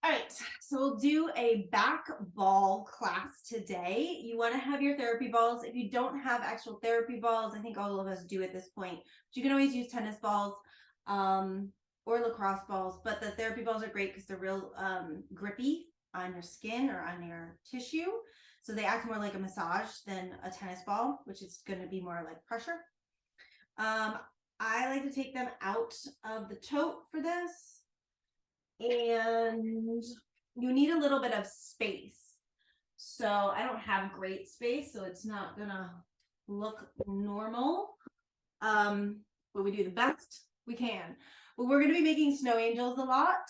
All right, so we'll do a back ball class today. You want to have your therapy balls. If you don't have actual therapy balls, I think all of us do at this point, but you can always use tennis balls or lacrosse balls. But the therapy balls are great because they're real grippy on your skin or on your tissue. So they act more like a massage than a tennis ball, which is going to be more like pressure. I like to take them out of the tote for this. And you need a little bit of space. So I don't have great space, so it's not gonna look normal. But we do the best we can. But we're gonna be making snow angels a lot,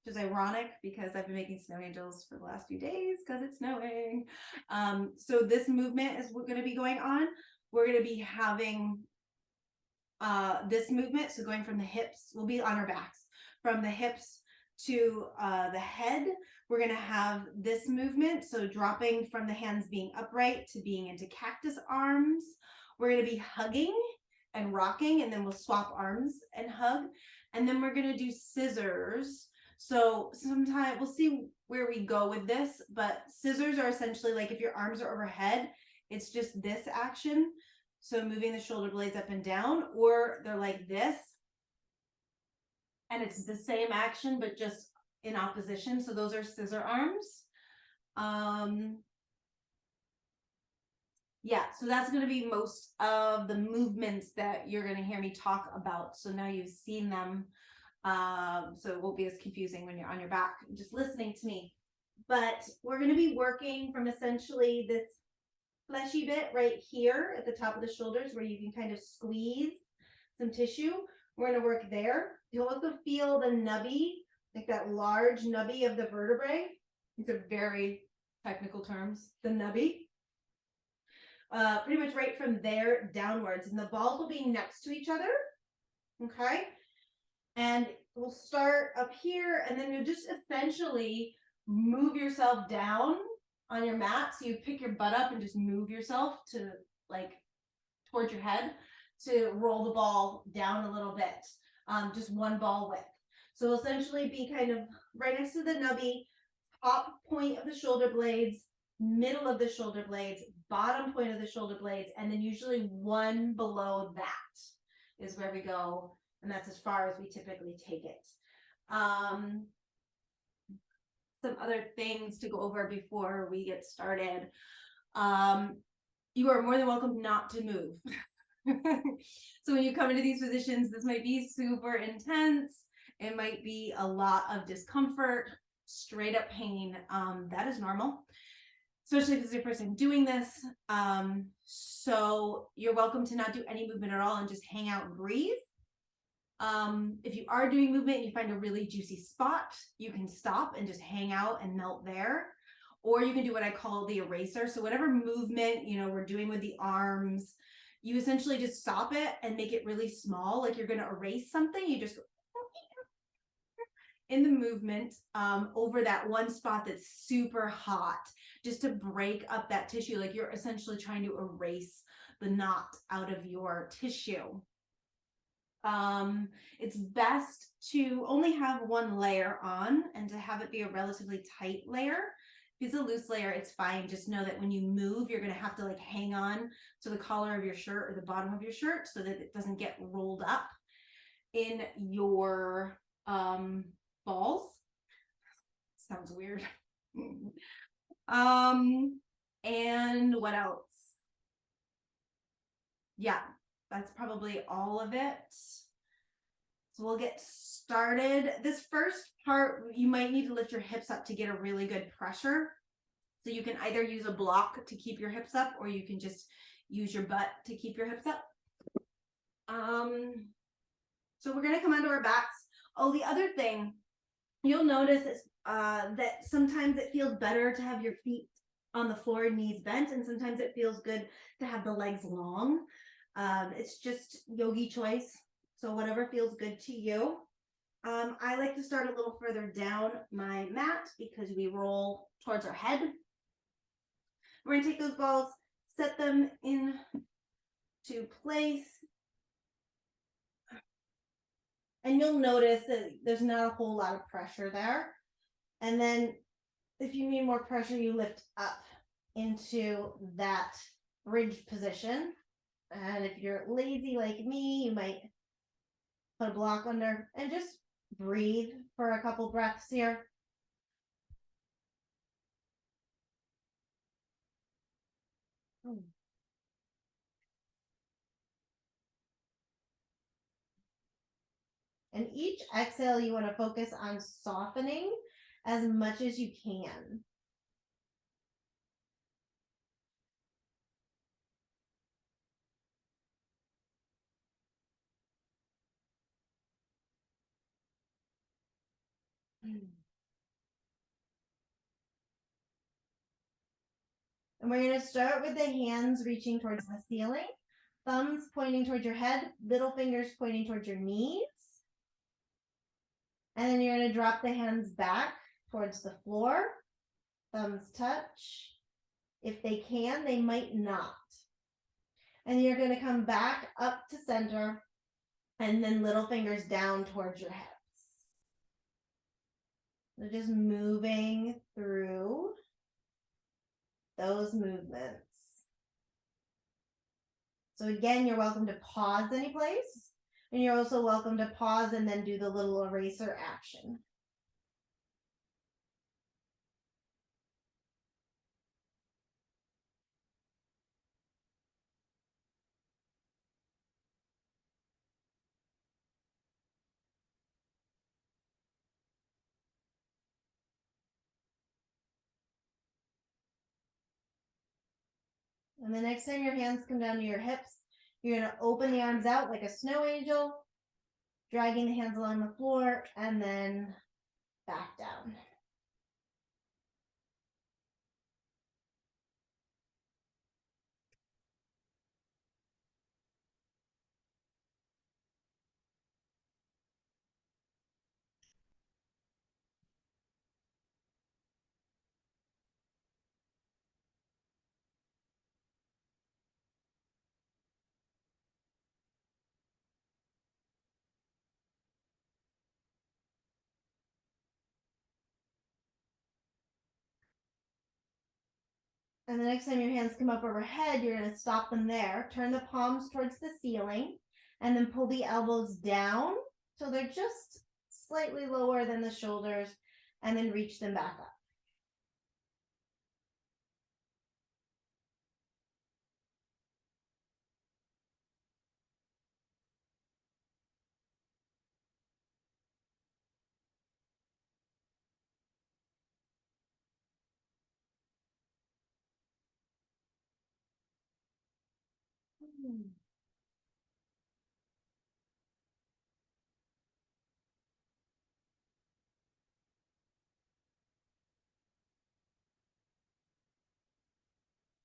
which is ironic because I've been making snow angels for the last few days because it's snowing. So this movement is gonna be going on. We're gonna be having this movement, so going from the hips, we'll be on our backs, from the hips to the head. We're going to have this movement, so dropping from the hands being upright to being into cactus arms. We're going to be hugging and rocking, and then we'll swap arms and hug. And then we're going to do scissors. So sometimes we'll see where we go with this, but scissors are essentially like if your arms are overhead, it's just this action. So moving the shoulder blades up and down, or they're like this. And it's the same action, but just in opposition. So those are scissor arms. Yeah, so that's going to be most of the movements that you're going to hear me talk about. So now you've seen them. So it won't be as confusing when you're on your back, just listening to me. But we're going to be working from essentially this fleshy bit right here at the top of the shoulders where you can kind of squeeze some tissue. We're going to work there. You'll also feel the nubby, like that large nubby of the vertebrae. These are very technical terms, the nubby. Pretty much right from there downwards. And the balls will be next to each other. Okay. And we'll start up here, and then you'll just essentially move yourself down on your mat. So you pick your butt up and just move yourself to like towards your head to roll the ball down a little bit, just one ball width. So we'll essentially be kind of right next to the nubby, top point of the shoulder blades, middle of the shoulder blades, bottom point of the shoulder blades, and then usually one below that is where we go, and that's as far as we typically take it. Some other things to go over before we get started. You are more than welcome not to move. So when you come into these positions, this might be super intense. It might be a lot of discomfort, straight up pain. That is normal, especially if it's your first time doing this. So you're welcome to not do any movement at all and just hang out and breathe. If you are doing movement and you find a really juicy spot, you can stop and just hang out and melt there. Or you can do what I call the eraser. So whatever movement, we're doing with the arms, you essentially just stop it and make it really small. Like you're going to erase something. You just in the movement over that one spot that's super hot, just to break up that tissue. Like you're essentially trying to erase the knot out of your tissue. It's best to only have one layer on and to have it be a relatively tight layer. If it's a loose layer, it's fine. Just know that when you move, you're going to have to like hang on to the collar of your shirt or the bottom of your shirt so that it doesn't get rolled up in your balls. Sounds weird. And what else? Yeah, that's probably all of it. So we'll get started. This first part, you might need to lift your hips up to get a really good pressure. So you can either use a block to keep your hips up, or you can just use your butt to keep your hips up. So we're gonna come onto our backs. Oh, the other thing you'll notice is that sometimes it feels better to have your feet on the floor and knees bent, and sometimes it feels good to have the legs long. It's just yogi choice. So whatever feels good to you. I like to start a little further down my mat because we roll towards our head. We're going to take those balls, set them into place. And you'll notice that there's not a whole lot of pressure there. And then if you need more pressure, you lift up into that bridge position. And if you're lazy like me, you might put a block under and just breathe for a couple breaths here. And each exhale, you want to focus on softening as much as you can. And we're going to start with the hands reaching towards the ceiling, thumbs pointing towards your head, little fingers pointing towards your knees. And then you're going to drop the hands back towards the floor, thumbs touch. If they can, they might not. And you're going to come back up to center and then little fingers down towards your hips. So just moving through those movements. So again, you're welcome to pause any place, and you're also welcome to pause and then do the little eraser action. And the next time your hands come down to your hips, you're going to open the arms out like a snow angel, dragging the hands along the floor, and then back down. And the next time your hands come up overhead, you're going to stop them there, turn the palms towards the ceiling, and then pull the elbows down so they're just slightly lower than the shoulders, and then reach them back up.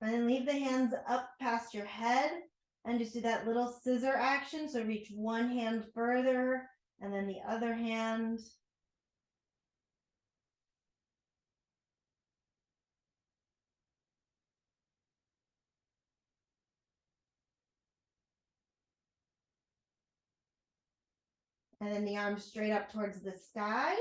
And then leave the hands up past your head and just do that little scissor action. So reach one hand further and then the other hand. And then the arms straight up towards the sky.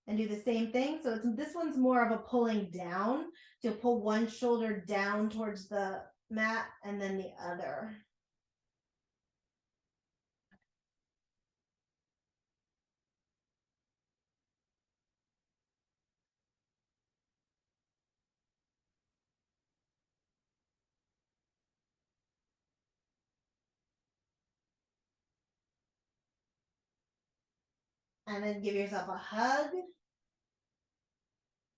And do the same thing. So this one's more of a pulling down. So you'll pull one shoulder down towards the mat and then the other. And then give yourself a hug.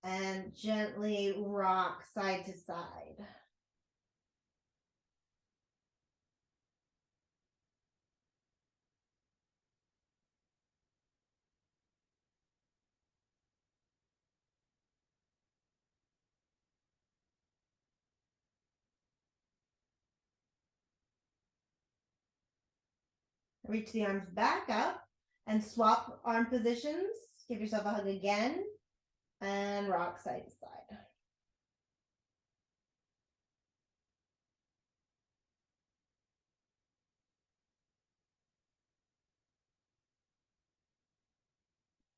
And gently rock side to side. Reach the arms back up and swap arm positions. Give yourself a hug again and rock side to side.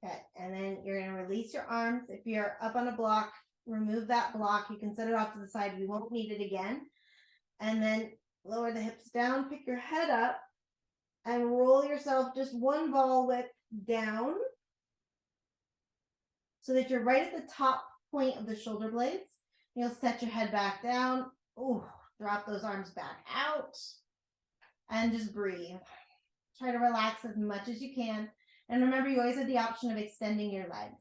Okay, and then you're going to release your arms. If you're up on a block, remove that block. You can set it off to the side. You won't need it again. And then lower the hips down, pick your head up, and roll yourself just one ball width down so that you're right at the top point of the shoulder blades. You'll set your head back down. Ooh, drop those arms back out and just breathe. Try to relax as much as you can. And remember, you always have the option of extending your legs.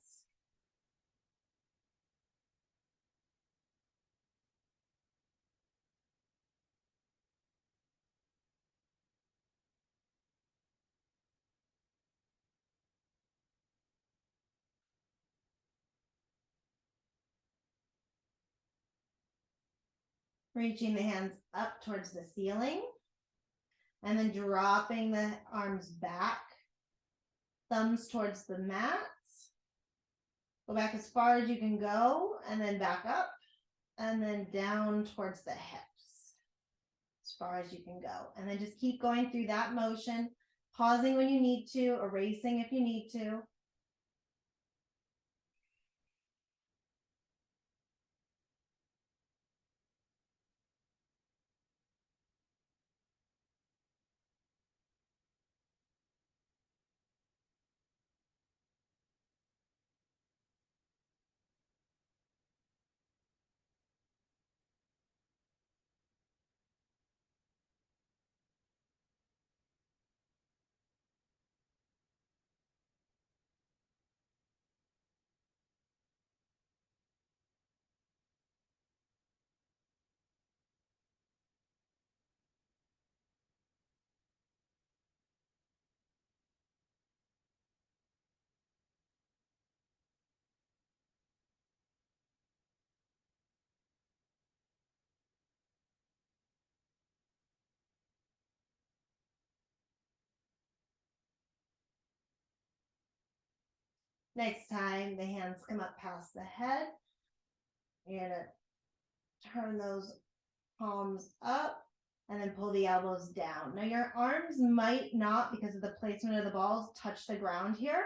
Reaching the hands up towards the ceiling. And then dropping the arms back. Thumbs towards the mat. Go back as far as you can go, and then back up, and then down towards the hips, as far as you can go. And then just keep going through that motion, pausing when you need to, erasing if you need to. Next time the hands come up past the head, you're going to turn those palms up and then pull the elbows down. Now your arms might not, because of the placement of the balls, touch the ground here.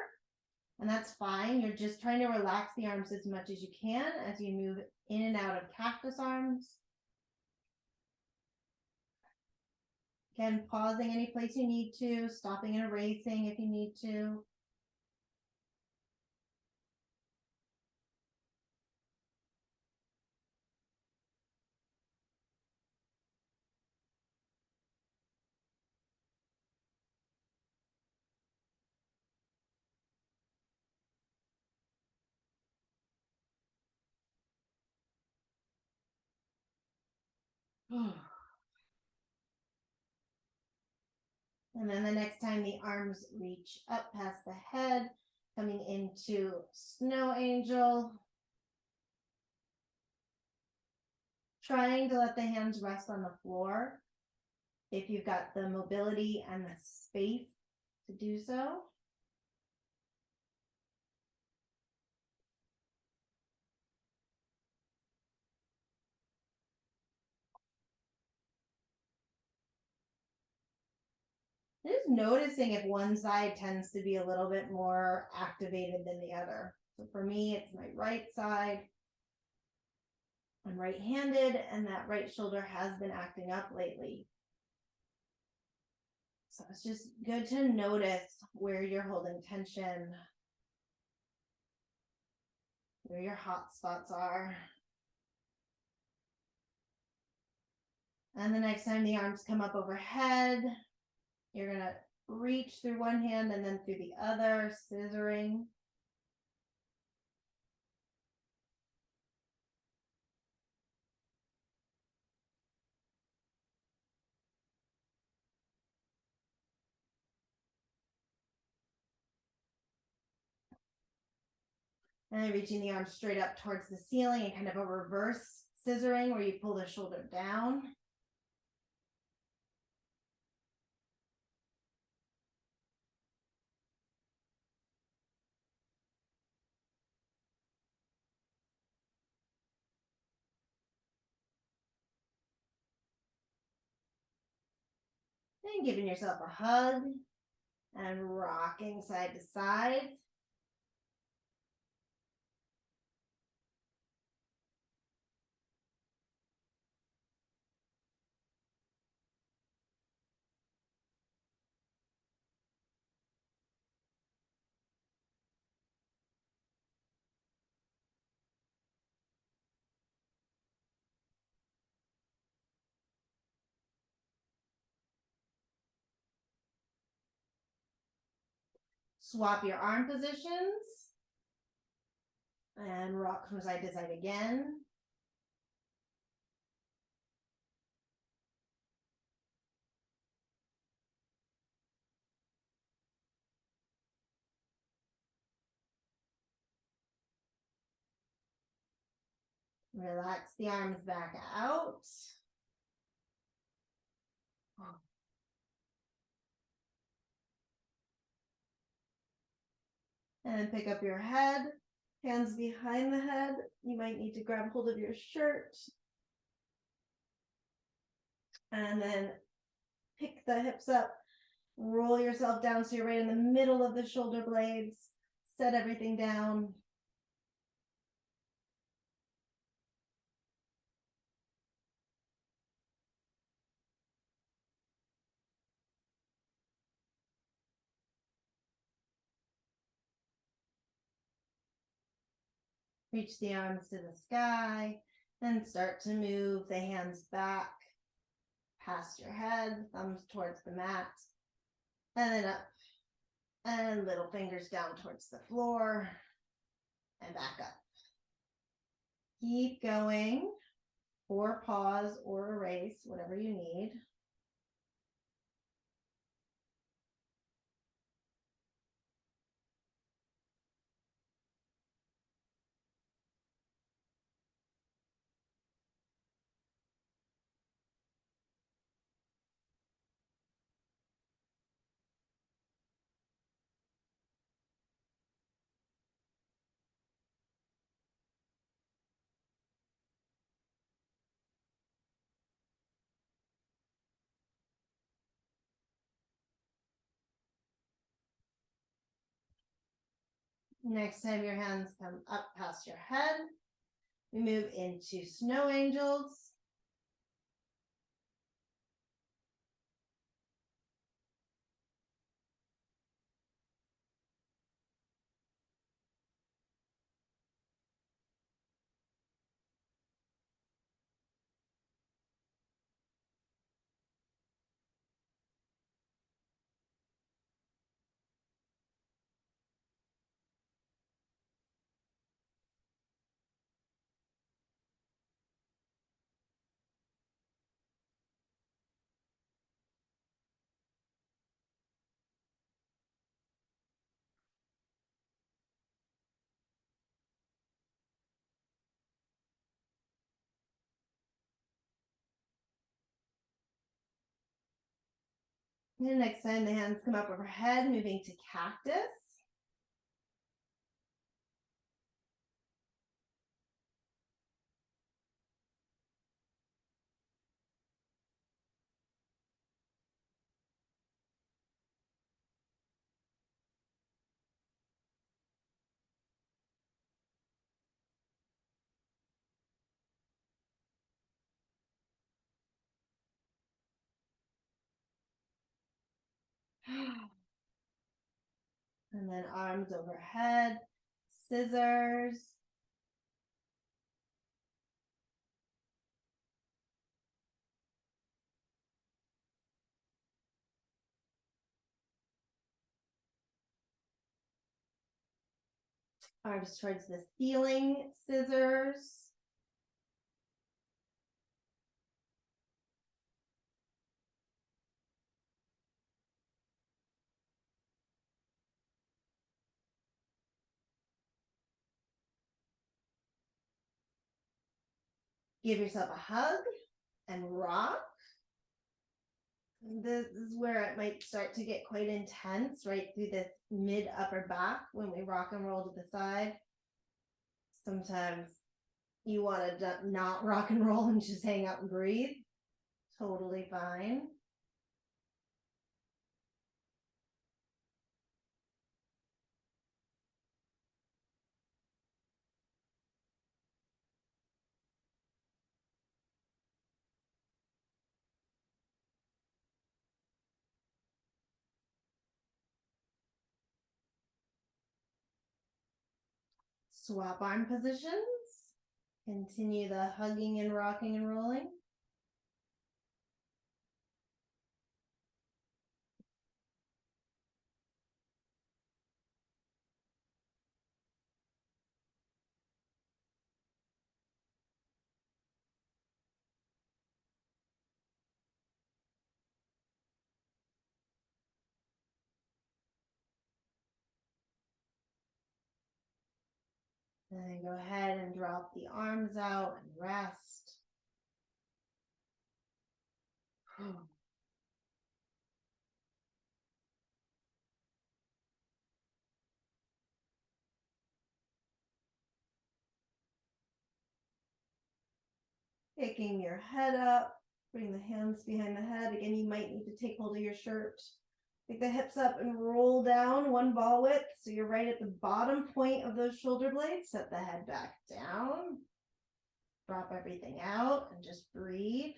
And that's fine. You're just trying to relax the arms as much as you can as you move in and out of cactus arms. Again, pausing any place you need to, stopping and erasing if you need to. And then the next time the arms reach up past the head, coming into snow angel. Trying to let the hands rest on the floor if you've got the mobility and the space to do so. Just noticing if one side tends to be a little bit more activated than the other. So for me, it's my right side. I'm right-handed, and that right shoulder has been acting up lately. So it's just good to notice where you're holding tension, where your hot spots are. And the next time the arms come up overhead, you're going to reach through one hand and then through the other, scissoring. And then reaching the arm straight up towards the ceiling and kind of a reverse scissoring where you pull the shoulder down. And giving yourself a hug and rocking side to side. Swap your arm positions and rock from side to side again. Relax the arms back out. And then pick up your head, hands behind the head. You might need to grab hold of your shirt. And then pick the hips up, roll yourself down so you're right in the middle of the shoulder blades. Set everything down. Reach the arms to the sky, then start to move the hands back past your head, thumbs towards the mat, and then up, and little fingers down towards the floor, and back up. Keep going, or pause, or erase, whatever you need. Next time your hands come up past your head, we move into snow angels. And next time the hands come up overhead, moving to cactus. And then arms overhead, scissors. Arms towards the ceiling, scissors. Give yourself a hug and rock. This is where it might start to get quite intense, right through this mid upper back when we rock and roll to the side. Sometimes you want to not rock and roll and just hang out and breathe. Totally fine. Swap arm positions. Continue the hugging and rocking and rolling. And then go ahead and drop the arms out and rest. Picking your head up, bring the hands behind the head. Again, you might need to take hold of your shirt. Pick the hips up and roll down one ball width. So you're right at the bottom point of those shoulder blades. Set the head back down. Drop everything out and just breathe.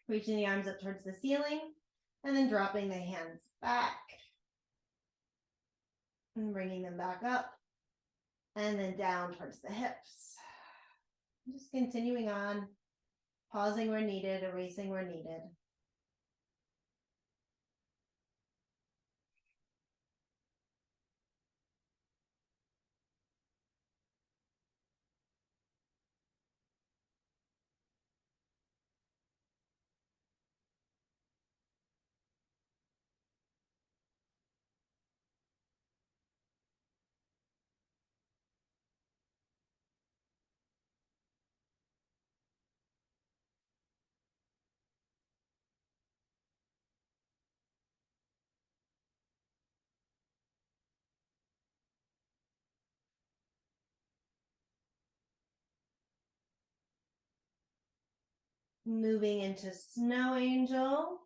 Reaching the arms up towards the ceiling and then dropping the hands back and bringing them back up and then down towards the hips. Just continuing on, pausing where needed, erasing where needed. Moving into snow angel.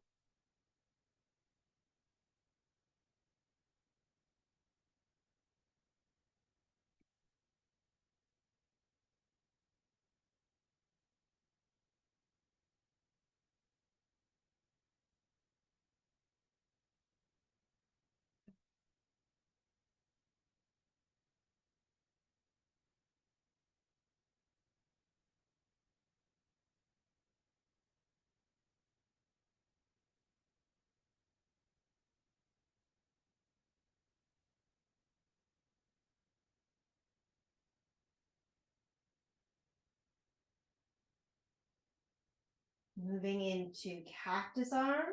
Moving into cactus arms.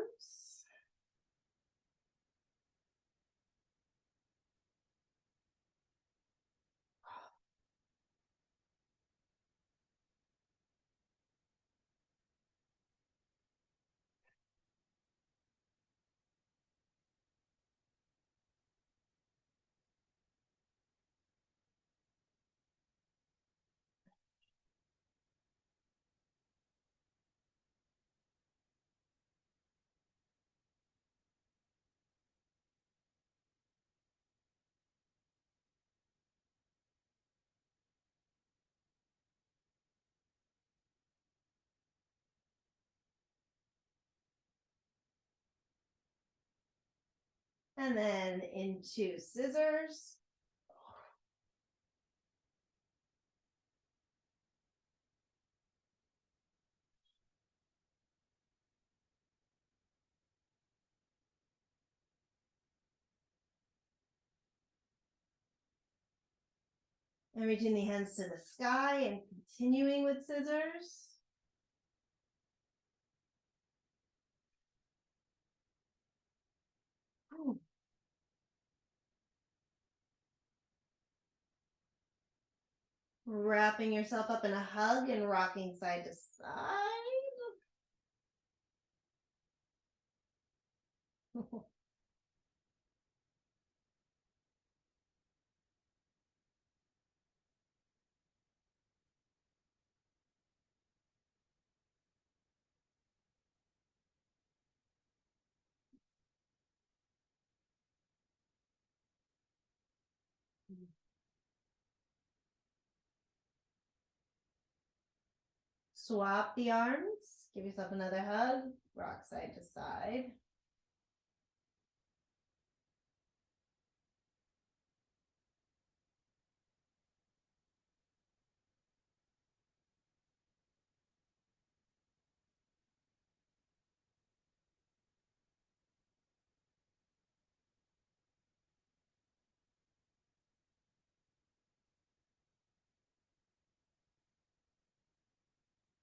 And then into scissors. And reaching the hands to the sky and continuing with scissors. Wrapping yourself up in a hug and rocking side to side. Swap the arms. Give yourself another hug. Rock side to side.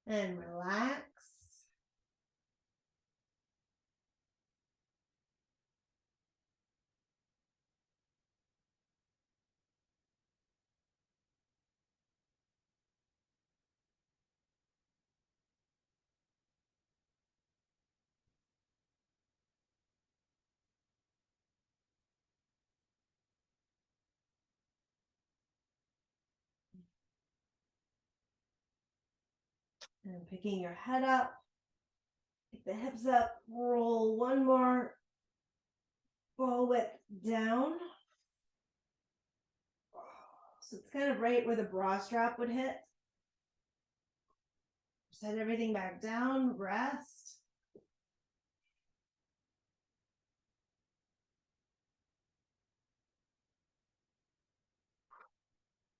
And relax. And picking your head up. Pick the hips up. Roll one more ball width down. So it's kind of right where the bra strap would hit. Set everything back down. Rest.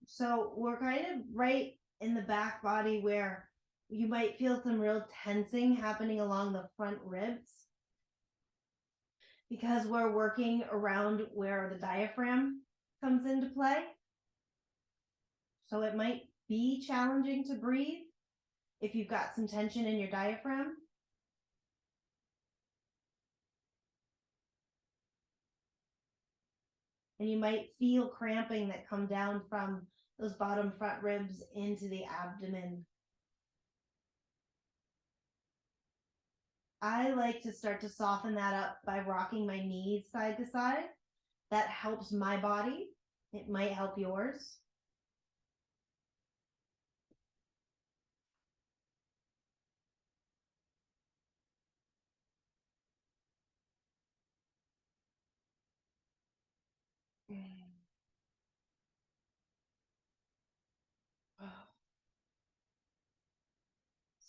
So we're kind of right in the back body where you might feel some real tensing happening along the front ribs because we're working around where the diaphragm comes into play. So it might be challenging to breathe if you've got some tension in your diaphragm. And you might feel cramping that come down from those bottom front ribs into the abdomen. I like to start to soften that up by rocking my knees side to side. That helps my body. It might help yours.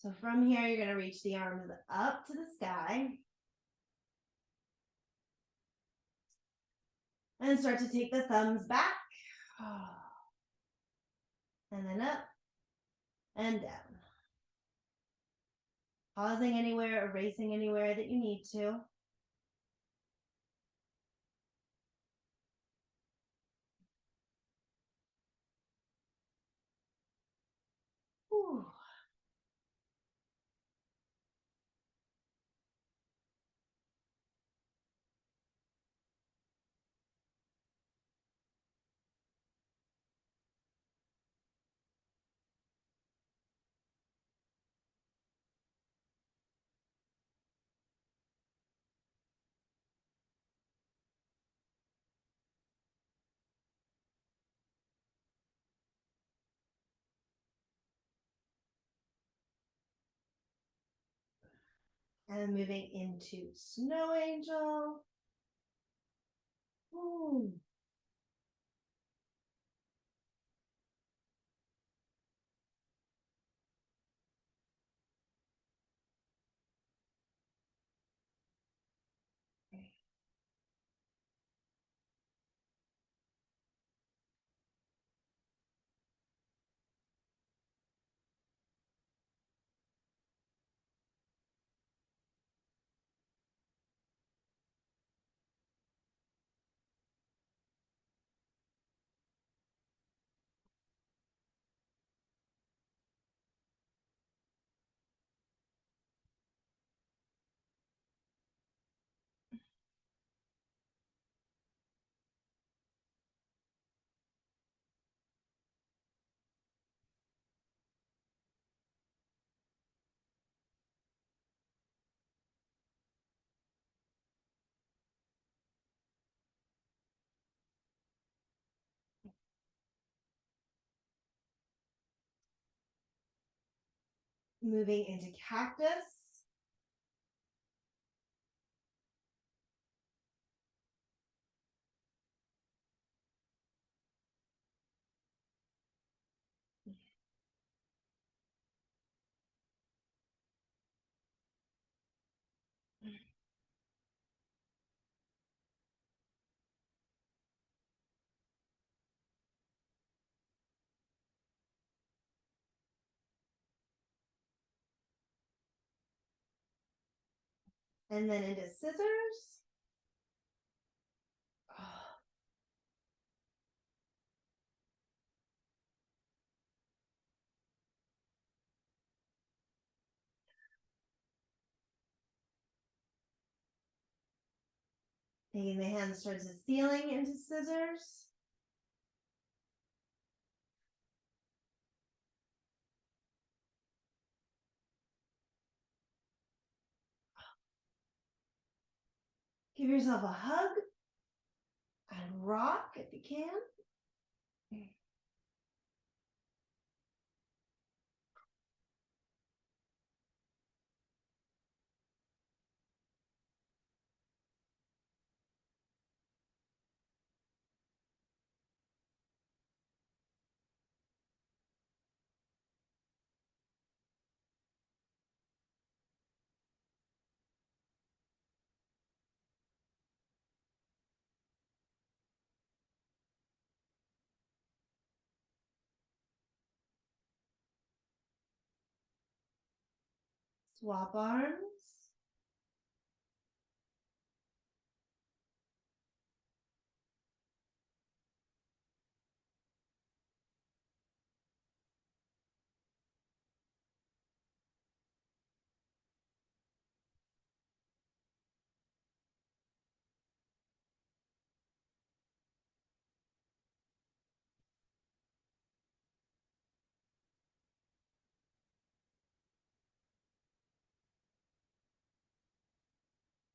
So from here, you're going to reach the arms up to the sky. And start to take the thumbs back. And then up and down. Pausing anywhere, erasing anywhere that you need to. Whew. And moving into snow angel. Ooh. Moving into cactus. and then into scissors. Taking the hands towards the ceiling into scissors. Give yourself a hug and rock if you can. Swap arms.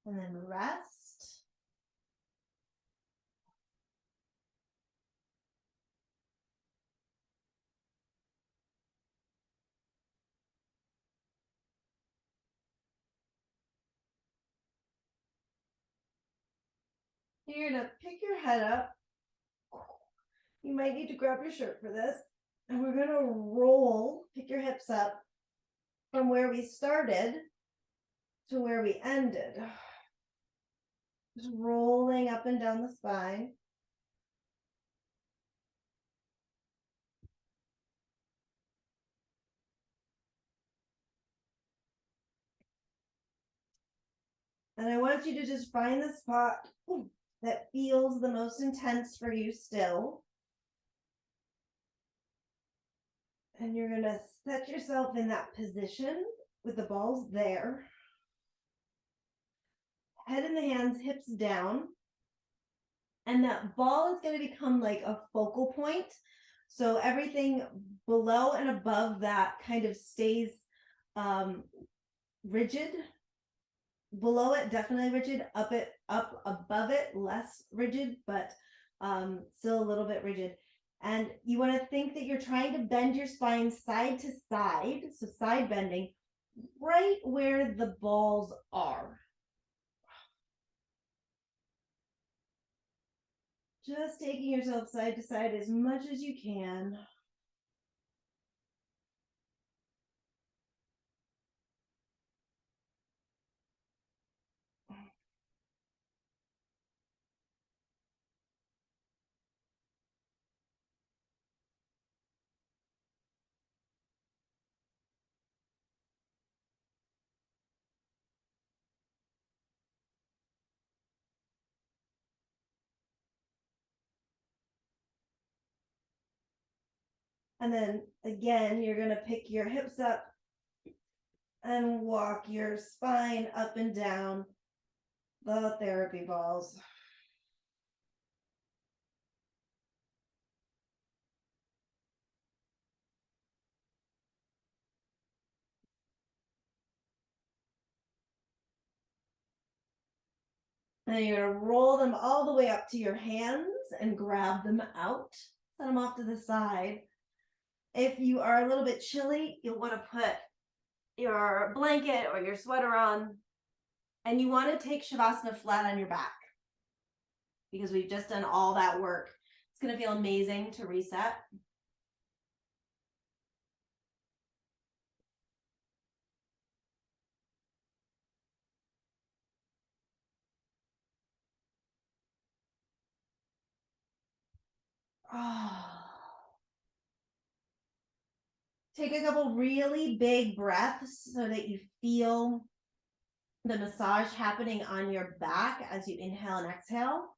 And then rest. You're going to pick your head up. You might need to grab your shirt for this. And we're going to roll, pick your hips up from where we started to where we ended. Just rolling up and down the spine. And I want you to just find the spot that feels the most intense for you still. And you're going to set yourself in that position with the balls there. Head in the hands, hips down. And that ball is going to become like a focal point. So everything below and above that kind of stays rigid. Below it, definitely rigid. Up above it, less rigid, but still a little bit rigid. And you want to think that you're trying to bend your spine side to side, so side bending, right where the balls are. Just taking yourself side to side as much as you can. And then again, you're going to pick your hips up and walk your spine up and down the therapy balls. And you're going to roll them all the way up to your hands and grab them out. Set them off to the side. If you are a little bit chilly, you'll want to put your blanket or your sweater on. And you want to take Shavasana flat on your back because we've just done all that work. It's going to feel amazing to reset. Oh. Take a couple really big breaths so that you feel the massage happening on your back as you inhale and exhale.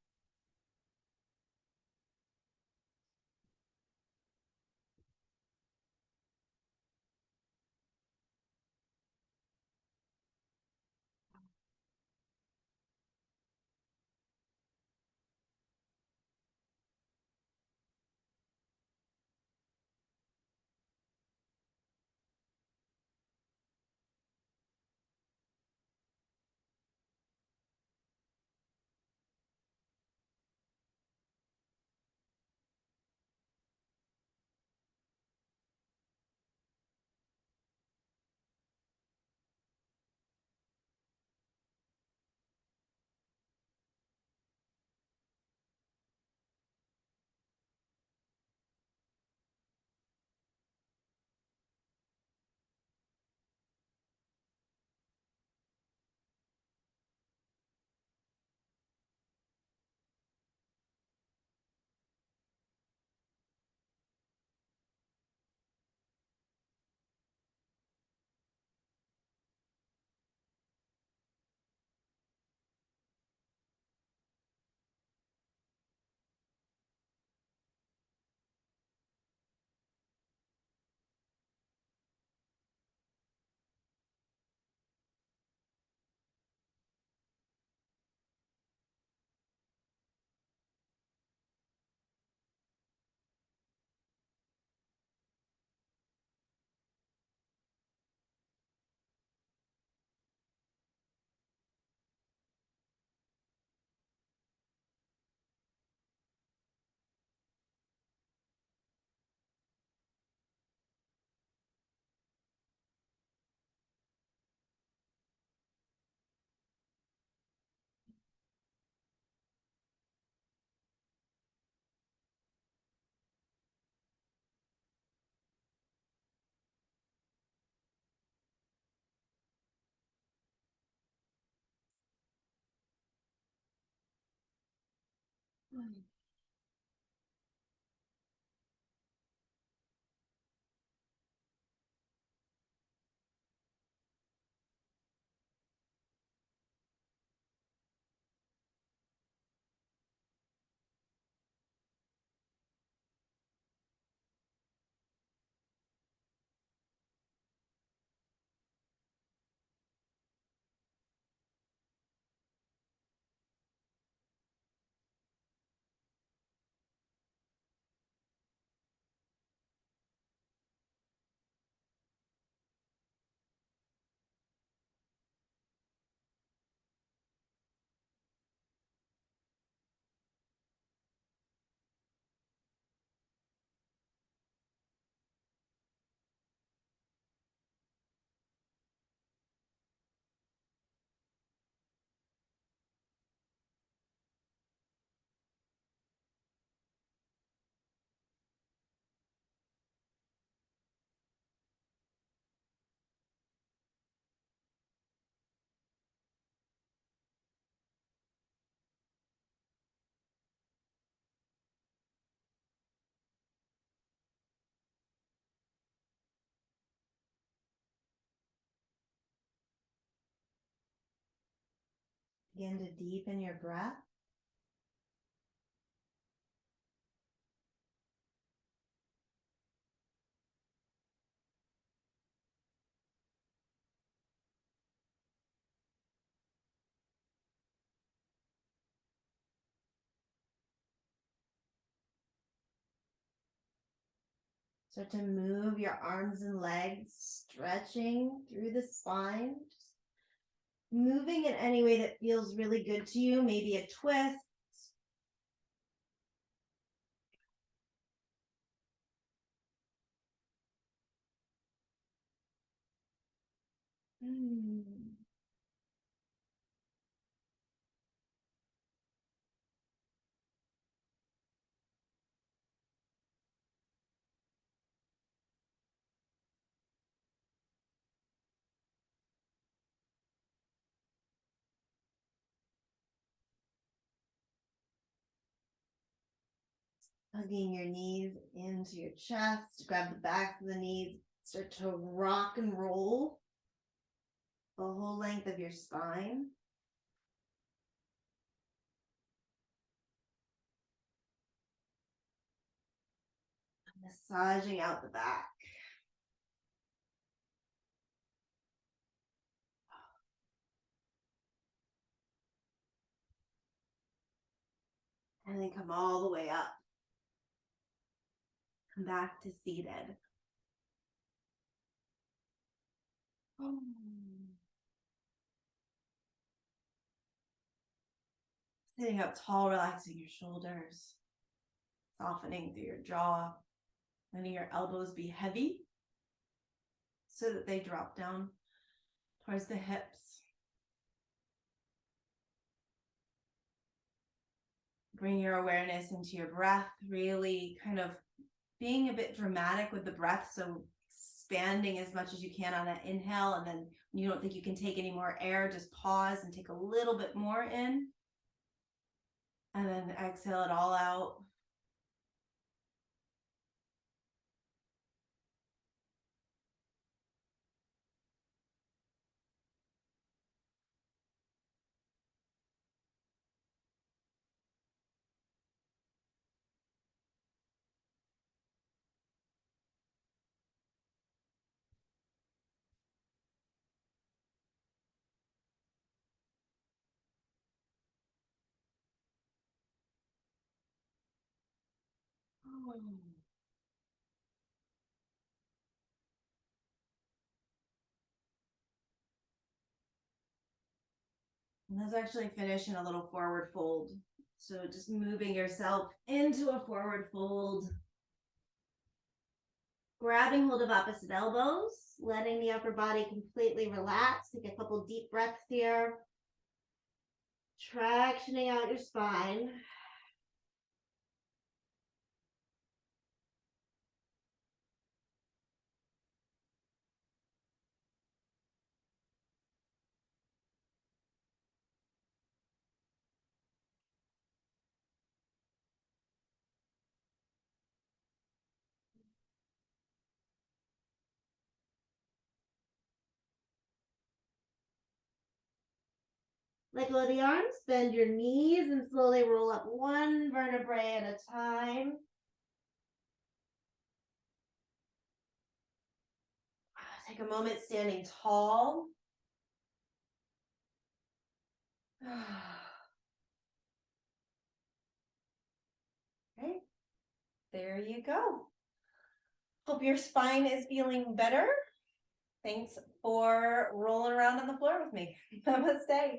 Begin to deepen your breath. Start to move your arms and legs, stretching through the spine. Just moving in any way that feels really good to you, maybe a twist. Hugging your knees into your chest, grab the backs of the knees, start to rock and roll. the whole length of your spine. Massaging out the back. And then come all the way up. Come back to seated. Sitting up tall, relaxing your shoulders, softening through your jaw, letting your elbows be heavy so that they drop down towards the hips. Bring your awareness into your breath, really kind of being a bit dramatic with the breath. So expanding as much as you can on that inhale. And then when you don't think you can take any more air, just pause and take a little bit more in. And then exhale it all out. And let's actually finish in a little forward fold. So just moving yourself into a forward fold. Grabbing hold of opposite elbows, letting the upper body completely relax. Take a couple deep breaths here. Tractioning out your spine. Let go of the arms, bend your knees, and slowly roll up one vertebrae at a time. Take a moment standing tall. Okay, there you go. Hope your spine is feeling better. Thanks for rolling around on the floor with me. Namaste.